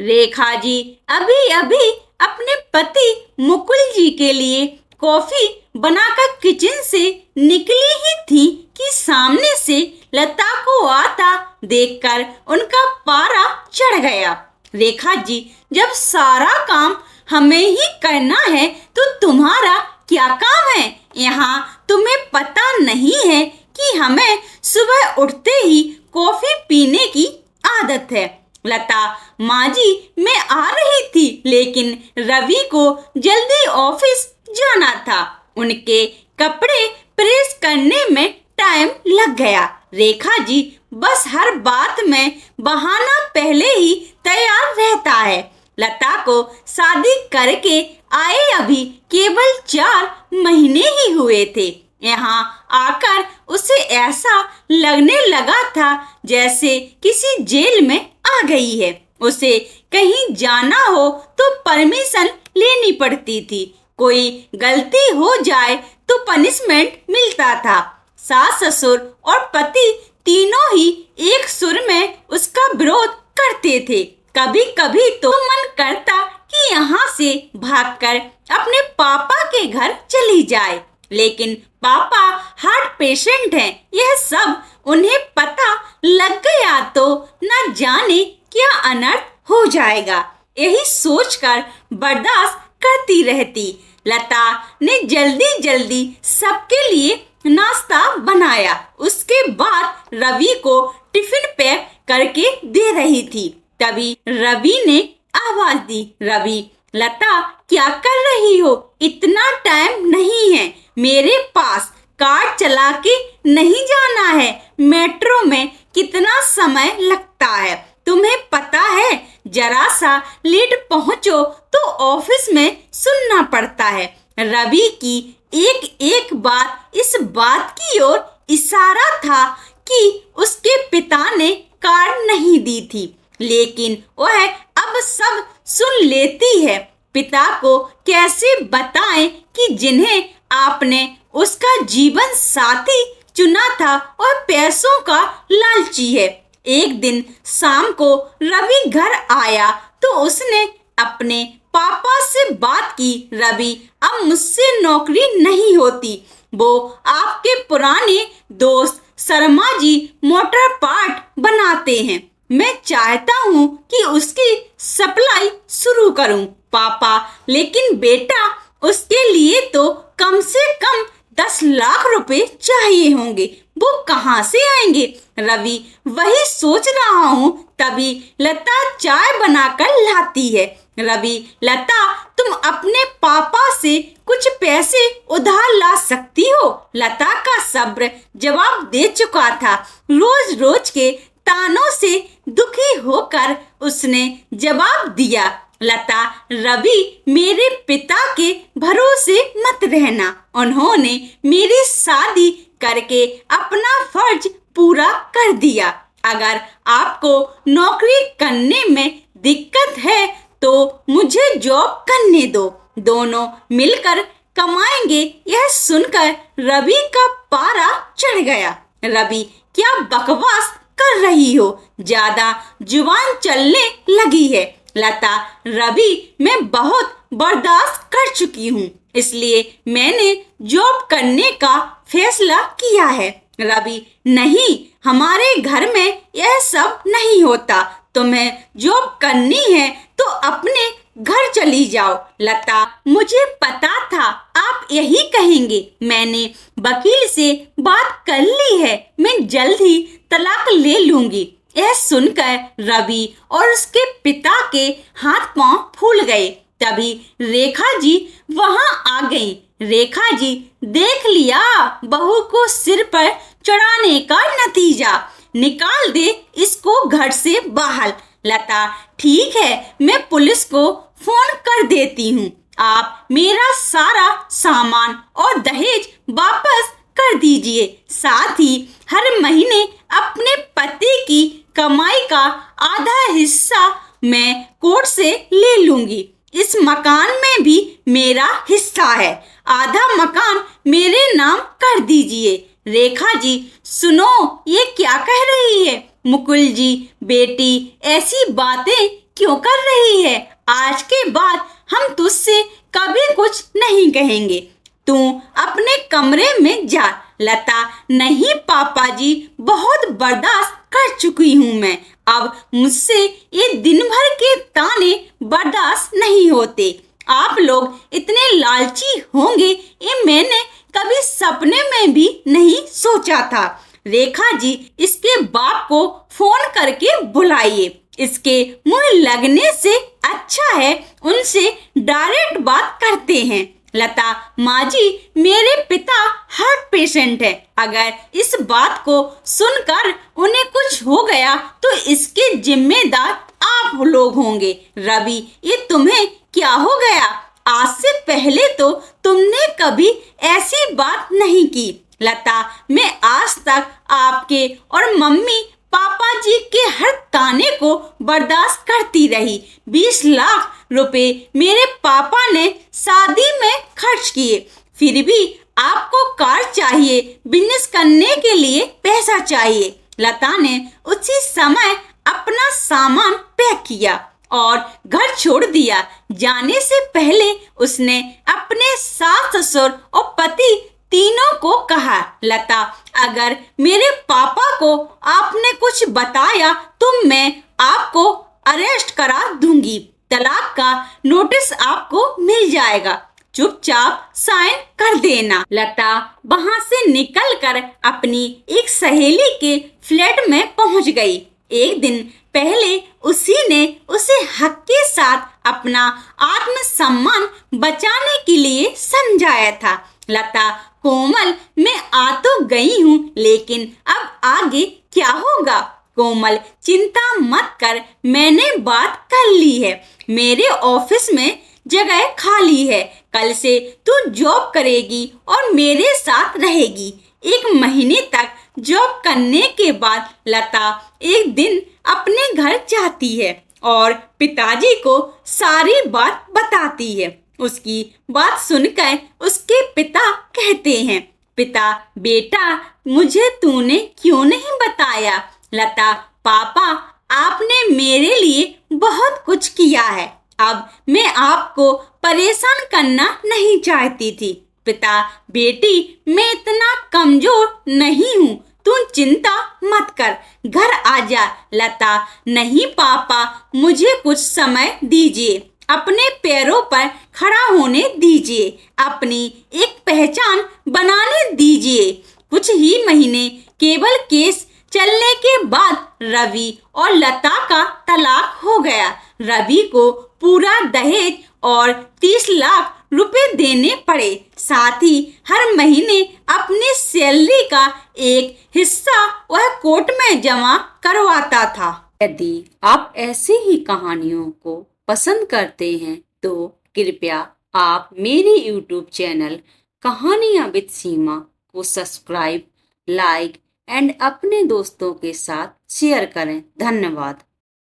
रेखा जी अभी अभी अपने पति मुकुल जी के लिए कॉफी बनाकर किचन से निकली ही थी कि सामने से लता को आता देखकर उनका पारा चढ़ गया। रेखा जी, जब सारा काम हमें ही करना है तो तुम्हारा क्या काम है? यहाँ तुम्हें पता नहीं है कि हमें सुबह उठते ही कॉफी पीने की आदत है। लता, माँ जी मैं आ रही थी, लेकिन रवि को जल्दी ऑफिस जाना था। उनके कपड़े प्रेस करने में टाइम लग गया। रेखा जी, बस हर बात में बहाना पहले ही तैयार रहता है। लता को शादी करके आए अभी केवल 4 महीने ही हुए थे। यहाँ आकर उसे ऐसा लगने लगा था जैसे किसी जेल में आ गई है। उसे कहीं जाना हो तो परमिशन लेनी पड़ती थी। कोई गलती हो जाए तो पनिशमेंट मिलता था। सास ससुर और पति तीनों ही एक सुर में उसका विरोध करते थे। कभी कभी तो मन करता कि यहाँ से भागकर अपने पापा के घर चली जाए, लेकिन पापा हार्ट पेशेंट हैं। यह सब उन्हें पता लग गया तो न जाने क्या अनर्थ हो जाएगा। यही सोचकर बर्दाश्त करती रहती। लता ने जल्दी जल्दी सबके लिए नाश्ता बनाया। उसके बाद रवि को टिफिन पैक करके दे रही थी। तभी रवि ने आवाज दी, रवि, लता क्या कर रही हो? इतना टाइम नहीं है मेरे पास। कार चला के नहीं जाना है। मेट्रो में कितना समय लगता है तुम्हें पता है? जरा सा लेट पहुंचो तो ऑफिस में सुनना पड़ता है। रवि की एक एक बात इस बात की ओर इशारा था कि उसके पिता ने कार नहीं दी थी, लेकिन वह अब सब सुन लेती है। पिता को कैसे बताएं कि जिन्हें आपने उसका जीवन साथी चुना था और पैसों का लालची है। एक दिन शाम को रवि घर आया तो उसने अपने पापा से बात की। रवि, अब मुझसे नौकरी नहीं होती। वो आपके पुराने दोस्त शर्मा जी मोटर पार्ट बनाते हैं। मैं चाहता हूँ कि उसकी सप्लाई शुरू करूँ। पापा, लेकिन बेटा उसके लिए तो कम से कम 10 लाख रुपए चाहिए होंगे। वो कहाँ से आएंगे? रवि, वही सोच रहा हूँ। तभी लता चाय बनाकर लाती है। रवि, लता तुम अपने पापा से कुछ पैसे उधार ला सकती हो? लता का सब्र जवाब दे चुका था। रोज रोज के तानों से दुखी होकर उसने जवाब दिया, लता, रवि, मेरे पिता के भरोसे मत रहना। उन्होंने मेरी शादी करके अपना फर्ज पूरा कर दिया। अगर आपको नौकरी करने में दिक्कत है तो मुझे जॉब करने दो। दोनों मिलकर कमाएंगे। यह सुनकर रवि का पारा चढ़ गया। रवि, क्या बकवास कर रही हो? ज्यादा जुबान चलने लगी है। लता, रवि, मैं बहुत बर्दाश्त कर चुकी हूँ, इसलिए मैंने जॉब करने का फैसला किया है। रवि, नहीं, हमारे घर में यह सब नहीं होता। तुम्हें जॉब करनी है तो अपने घर चली जाओ। लता, मुझे पता था आप यही कहेंगे। मैंने वकील से बात कर ली है। मैं जल्द ही तलाक ले लूंगी। यह सुनकर रवि और उसके पिता के हाथ पांव फूल गए। तभी रेखा जी वहां आ गई। रेखा जी, देख लिया बहू को सिर पर चढ़ाने का नतीजा। निकाल दे इसको घर से बाहर। लता, ठीक है, मैं पुलिस को फोन कर देती हूँ। आप मेरा सारा सामान और दहेज वापस कर दीजिए। साथ ही हर महीने अपने पति की कमाई का आधा हिस्सा मैं कोर्ट से ले लूंगी। इस मकान में भी मेरा हिस्सा है। आधा मकान मेरे नाम कर दीजिए। रेखा जी, सुनो, ये क्या कह रही है? मुकुल जी, बेटी ऐसी बातें क्यों कर गई है, आज के बाद हम तुझसे कभी कुछ नहीं कहेंगे, तू अपने कमरे में जा। लता, नहीं पापा जी, बहुत बर्दाश्त कर चुकी हूँ मैं, अब मुझसे ये दिन भर के ताने बर्दाश्त नहीं होते। आप लोग इतने लालची होंगे ये मैंने कभी सपने में भी नहीं सोचा था। रेखा जी, इसके बाप को फोन करके बुलाइए, इसके मुंह लगने से अच्छा है उनसे डायरेक्ट बात करते हैं। लता, माँ जी, मेरे पिता हार्ट पेशेंट है, अगर इस बात को सुनकर उन्हें कुछ हो गया तो इसके जिम्मेदार आप लोग होंगे। रवि, ये तुम्हें क्या हो गया? आज से पहले तो तुमने कभी ऐसी बात नहीं की। लता, मैं आज तक आपके और मम्मी पापा जी के हर ताने को बर्दाश्त करती रही। 20 लाख रुपए मेरे पापा ने शादी में खर्च किए, फिर भी आपको कार चाहिए, बिजनेस करने के लिए पैसा चाहिए। लता ने उसी समय अपना सामान पैक किया और घर छोड़ दिया। जाने से पहले उसने अपने सास ससुर और पति तीनों को कहा, लता, अगर मेरे पापा को आपने कुछ बताया तो मैं आपको अरेस्ट करा दूंगी, तलाक का नोटिस आपको मिल जाएगा, चुपचाप साइन कर देना। लता वहां से निकलकर अपनी एक सहेली के फ्लैट में पहुंच गई। एक दिन पहले उसी ने उसे हक के साथ अपना आत्मसम्मान बचाने के लिए समझाया था। लता, कोमल, मैं आ तो गई हूँ, लेकिन अब आगे क्या होगा? कोमल, चिंता मत कर, मैंने बात कर ली है, मेरे ऑफिस में जगह खाली है, कल से तू जॉब करेगी और मेरे साथ रहेगी। 1 महीने तक जॉब करने के बाद लता एक दिन अपने घर जाती है और पिताजी को सारी बात बताती है। उसकी बात सुनकर उसके पिता कहते हैं, पिता, बेटा, मुझे तूने क्यों नहीं बताया? लता, पापा, आपने मेरे लिए बहुत कुछ किया है, अब मैं आपको परेशान करना नहीं चाहती थी। पिता, बेटी, मैं इतना कमजोर नहीं हूँ, तू चिंता मत कर, घर आजा। लता, नहीं पापा, मुझे कुछ समय दीजिए, अपने पैरों पर खड़ा होने दीजिए, अपनी एक पहचान बनाने दीजिए। कुछ ही महीने केवल केस चलने के बाद रवि और लता का तलाक हो गया। रवि को पूरा दहेज और 30 लाख रुपए देने पड़े, साथ ही हर महीने अपनी सैलरी का एक हिस्सा वह कोर्ट में जमा करवाता था। यदि आप ऐसी ही कहानियों को पसंद करते हैं तो कृपया आप मेरे YouTube चैनल कहानियां विद सीमा को सब्सक्राइब, लाइक एंड अपने दोस्तों के साथ शेयर करें। धन्यवाद।